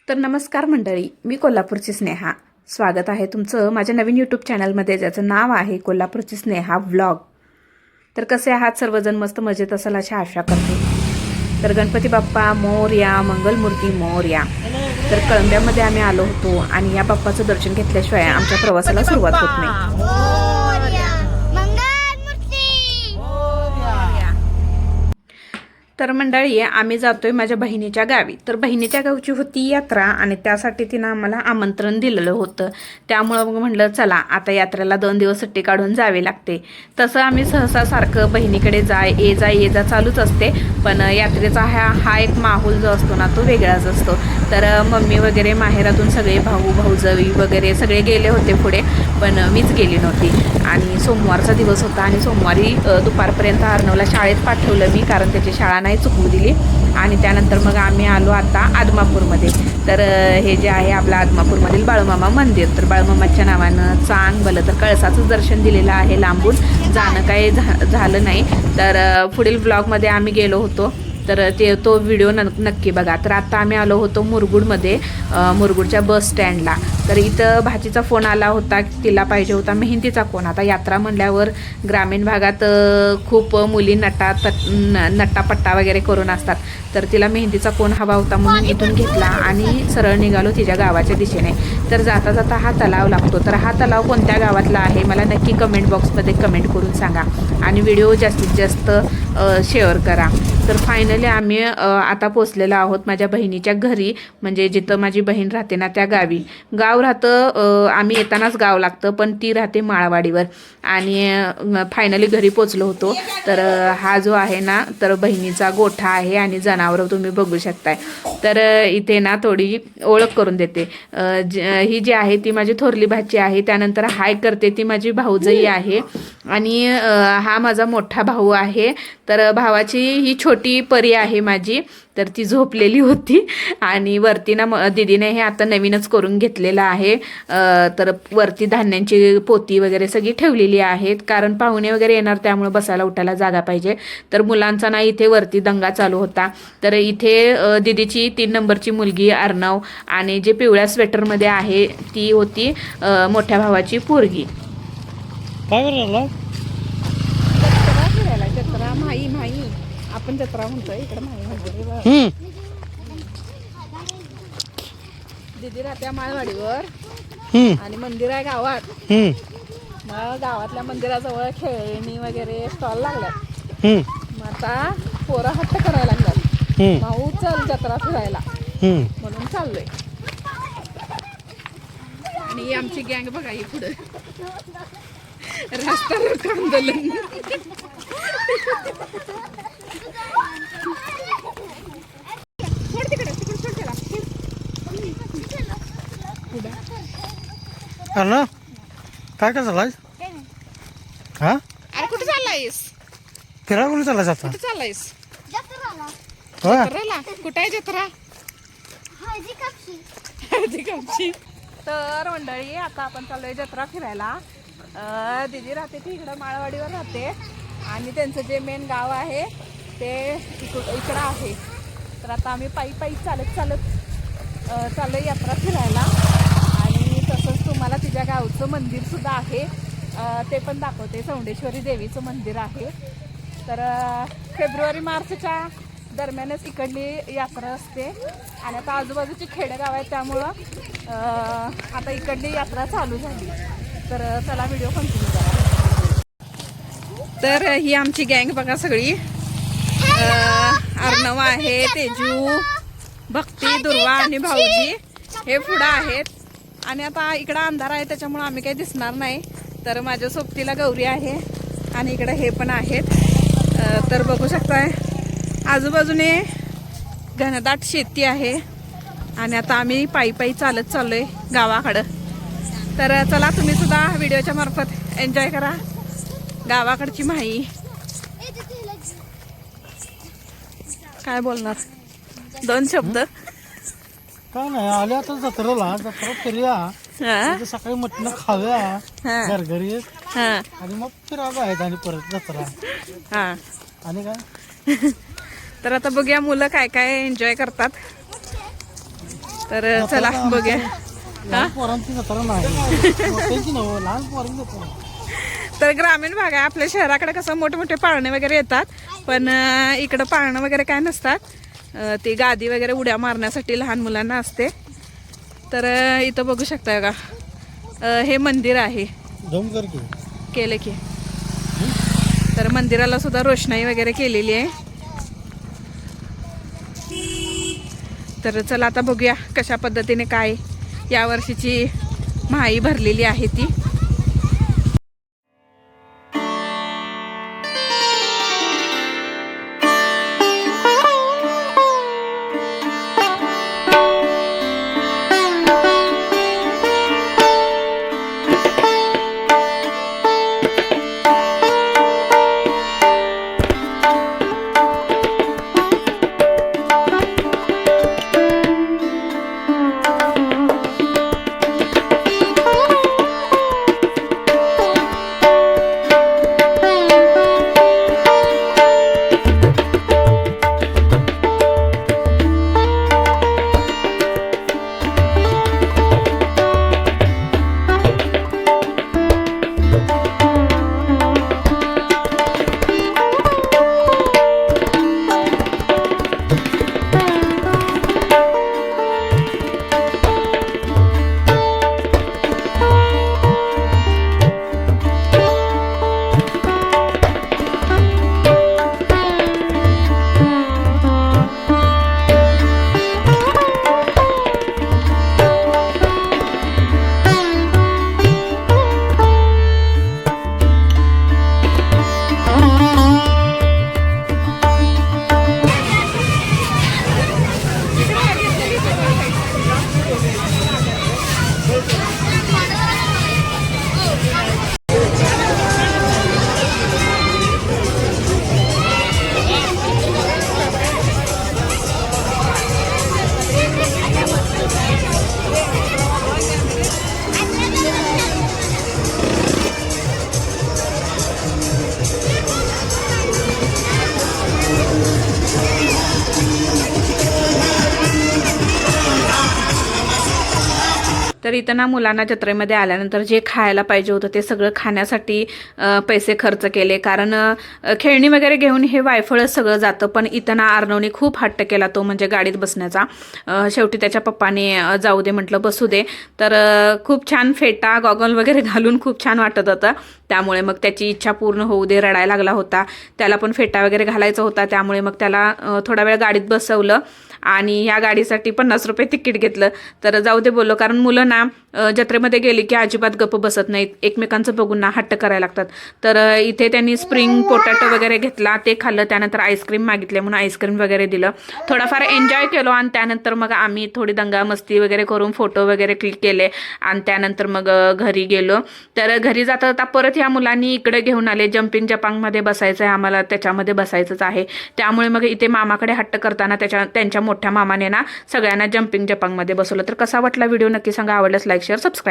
तर नमस्कार मंडळी, मी कोल्हापूरची स्नेहा. स्वागत आहे तुमचं माझ्या नवीन यूट्यूब चॅनलमध्ये, ज्याचं नाव आहे कोल्हापूरची स्नेहा व्लॉग. तर कसे आहात सर्वजण? मस्त मजेत असाल अशी आशा करते. तर गणपती बाप्पा मोरया, मंगलमूर्ती मोरया. तर कळंब्यामध्ये आम्ही आलो होतो आणि या बाप्पाचं दर्शन घेतल्याशिवाय आमच्या प्रवासाला सुरुवात होत नाही. तर मंडळी, आम्ही जातोय माझ्या बहिणीच्या गावी. तर बहिणीच्या गावची होती यात्रा आणि त्यासाठी तिनं आम्हाला आमंत्रण दिलेलं होतं. त्यामुळं मग म्हटलं चला आता यात्रेला 2 दिवस सुट्टी काढून जावे लागते. तसं आम्ही सहसा सारखं बहिणीकडे ये जा चालूच असते. पण यात्रेचा हा एक माहोल जो असतो ना, तो वेगळाच असतो. तर मम्मी वगैरे माहेरातून सगळे भाऊजवी वगैरे सगळे गेले होते पुढे, पण मीच गेली नव्हती. आणि सोमवारचा दिवस होता आणि सोमवारी दुपारपर्यंत अर्णवला शाळेत पाठवलं मी, कारण त्याची शाळा नाही चुकवू दिली. आणि त्यानंतर मग आम्ही आलो आता आदमापूरमध्ये. तर हे जे आहे आपलं आदमापूरमधील बाळूमामा मंदिर. तर बाळूमामाच्या नावानं चांगलं तर कळसाचं दर्शन दिलेलं आहे. लांबून जाणं काही झालं नाही. तर पुढील ब्लॉगमध्ये आम्ही गेलो होतो, तर तो व्हिडिओ नक्की बघा. तर आता आम्ही आलो होतो मुरगुडमध्ये, मुरगुडच्या बस स्टँडला. तर इथं भाचीचा फोन आला होता, तिला पाहिजे होता मेहंदीचा कोण. आता यात्रा म्हणल्यावर ग्रामीण भागात खूप मुली नट्टापट्टा वगैरे करून असतात. तर तिला मेहंदीचा कोण हवा होता म्हणून इथून घेतला आणि सरळ निघालो तिच्या गावाच्या दिशेने. तर जाता जाता हा तलाव लागतो. तर हा तलाव कोणत्या गावातला आहे मला नक्की कमेंट बॉक्समध्ये कमेंट करून सांगा आणि व्हिडिओ जास्तीत जास्त शेअर करा. तर फायनली आम्ही आता पोचलेलो आहोत माझ्या बहिणीच्या घरी, म्हणजे जिथं माझी बहीण राहते ना त्या गावी. गाव राहतं, आम्ही येतानाच गाव लागतं, पण ती राहते माळवाडीवर. आणि फायनली घरी पोचलो होतो. तर हा जो आहे ना, तर बहिणीचा गोठा आहे आणि जनावरं तुम्ही बघू शकताय. तर इथे ना थोडी ओळख करून देते. ही जी आहे ती माझी थोरली भाची आहे. त्यानंतर हाय करते ती माझी भाऊजई आहे. आणि हा माझा मोठा भाऊ आहे. तर भावाची ही छोटी परी आहे माझी, तर ती झोपलेली होती. आणि वरती ना दीदीने हे आता नवीनच करून घेतलेलं आहे. तर वरती धान्यांची पोती वगैरे सगळी ठेवलेली आहेत, कारण पाहुणे वगैरे येणार, त्यामुळे बसायला उठायला जागा पाहिजे. तर मुलांचा ना इथे वरती दंगा चालू होता. तर इथे दीदीची 3 नंबरची मुलगी अर्णव आणि जे पिवळ्या स्वेटरमध्ये आहे ती होती मोठ्या भावाची पोरगी. काय करायला? जत्रा माई आपण जत्रा म्हणतोय इकडे माई. दीदी राहत्या माळवाडीवर आणि मंदिर आहे गावात. मग गावातल्या मंदिराजवळ खेळणी वगैरे स्टॉल लागल्यात. मग आता पोरं हट्ट करायला लागल्यात, भाऊ चल जत्रा फिरायला, म्हणून चाललोय. आणि आमची गँग बघा ही पुढे रस्ता रोको आंदोलन. अरे काय चाललाय? हा, अरे कुठे चाललायस? फिरायला कुठे चाललाय आता? कुठे चाललायस? होय. जत्रेला. कुठे आहे जत्रा? हळदीकापशी. तर मंडळी आता आपण चाललोय जत्रा फिरायला. दीदी राहते ती इकडं माळवाडीवर राहते आणि त्यांचं जे मेन गाव आहे ते इकडं आहे. तर आता आम्ही पायी चालत चाललोय यात्रा फिरायला. आणि तसंच तुम्हाला तिच्या गावचं मंदिर सुद्धा आहे, ते पण दाखवते. चौंडेश्वरी देवीचं मंदिर आहे. तर फेब्रुवारी-मार्चच्या दरम्यानच इकडली यात्रा असते. आणि आता आजूबाजूची खेडेगाव आहेत, त्यामुळं आता इकडली यात्रा चालू झाली. तर चला व्हिडिओ कंटिन्यू करा. तर ही आमची गँग बघा सगळी. अर्णव आहे, तेजू, भक्ती, दुर्वा आणि भाऊजी हे पुढं आहेत. आणि आता इकडं अंधार आहे त्याच्यामुळं आम्ही काही दिसणार नाही. तर माझ्या सोबतीला गौरी आहे आणि इकडे हे पण आहेत. तर बघू शकताय आजूबाजूने घनदाट शेती आहे. आणि आता आम्ही पायी चालत चाललोय गावाकडं. तर चला तुम्ही सुद्धा व्हिडिओच्या मार्फत एन्जॉय करा गावाकडची माही. काय बोलणार? 2 शब्द. काय नाही, आले आता जत्रा फिरूया. सकाळी मटण खाव्या घरघरी आणि मग फिरायला आहेत आणि परत जत्रा. आणि काय तर आता बघूया मुलं काय काय एन्जॉय करतात. तर चला बघूया. लहान पोरांची जत्रा नाही, मोठ्यांची नव्ह, लहान पोरांची जत्रा. तर ग्रामीण भाग आहे, आपल्या शहराकडे कसं मोठे पाळणे वगैरे येतात, पण इकडं पाळणं वगैरे काय नसतात. ती गादी वगैरे उड्या मारण्यासाठी लहान मुलांना असते. तर इथं बघू शकता का, हे मंदिर आहे. दम कर की. केले की. तर मंदिराला सुद्धा रोषणाई वगैरे केलेली आहे. तर चला आता बघूया कशा पद्धतीने काय या वर्षीची महाई भरलेली आहे ती. तर इथं ना मुलांना जत्रेमध्ये आल्यानंतर जे खायला पाहिजे होतं ते सगळं खाण्यासाठी पैसे खर्च केले. कारण खेळणी वगैरे घेऊन हे वायफळच सगळं जातं. पण इथं ना अर्णवने खूप हट्ट केला, तो म्हणजे गाडीत बसण्याचा. शेवटी त्याच्या पप्पाने जाऊ दे म्हटलं, बसू दे. तर खूप छान फेटा गॉगल वगैरे घालून खूप छान वाटत होतं. त्यामुळे मग त्याची इच्छा पूर्ण होऊ दे, रडायला लागला होता. त्याला पण फेटा वगैरे घालायचा होता. त्यामुळे मग त्याला थोडा वेळ गाडीत बसवलं आणि ह्या गाडीसाठी 50 रुपये तिकीट घेतलं. तर जाऊ दे बोललो, कारण मुलं ना जत्रेमध्ये गेली की अजिबात गप्प बसत नाहीत, एकमेकांचं बघून ना हट्ट करायला लागतात. तर इथे त्यांनी स्प्रिंग पोटॅटो वगैरे घेतला, ते खाल्लं. त्यानंतर आईस्क्रीम मागितले म्हणून आईस्क्रीम वगैरे दिलं. थोडाफार एन्जॉय केलो आणि त्यानंतर मग आम्ही थोडी दंगा मस्ती वगैरे करून फोटो वगैरे क्लिक केले आणि त्यानंतर मग घरी गेलो. तर घरी जाता जाता परत ह्या मुलांनी इकडे घेऊन आले, जम्पिंग जपांगमध्ये बसायचं आहे आम्हाला, त्याच्यामध्ये बसायचंच आहे. त्यामुळे मग इथे मामाकडे हट्ट करताना त्यांच्या मोठ्या मामाने ना सगळ्यांना जम्पिंग जपांगमध्ये बसवलं. तर कसा वाटला व्हिडिओ नक्की सांगा. आवडल्यास लाईक शेअर सबस्क्राईब.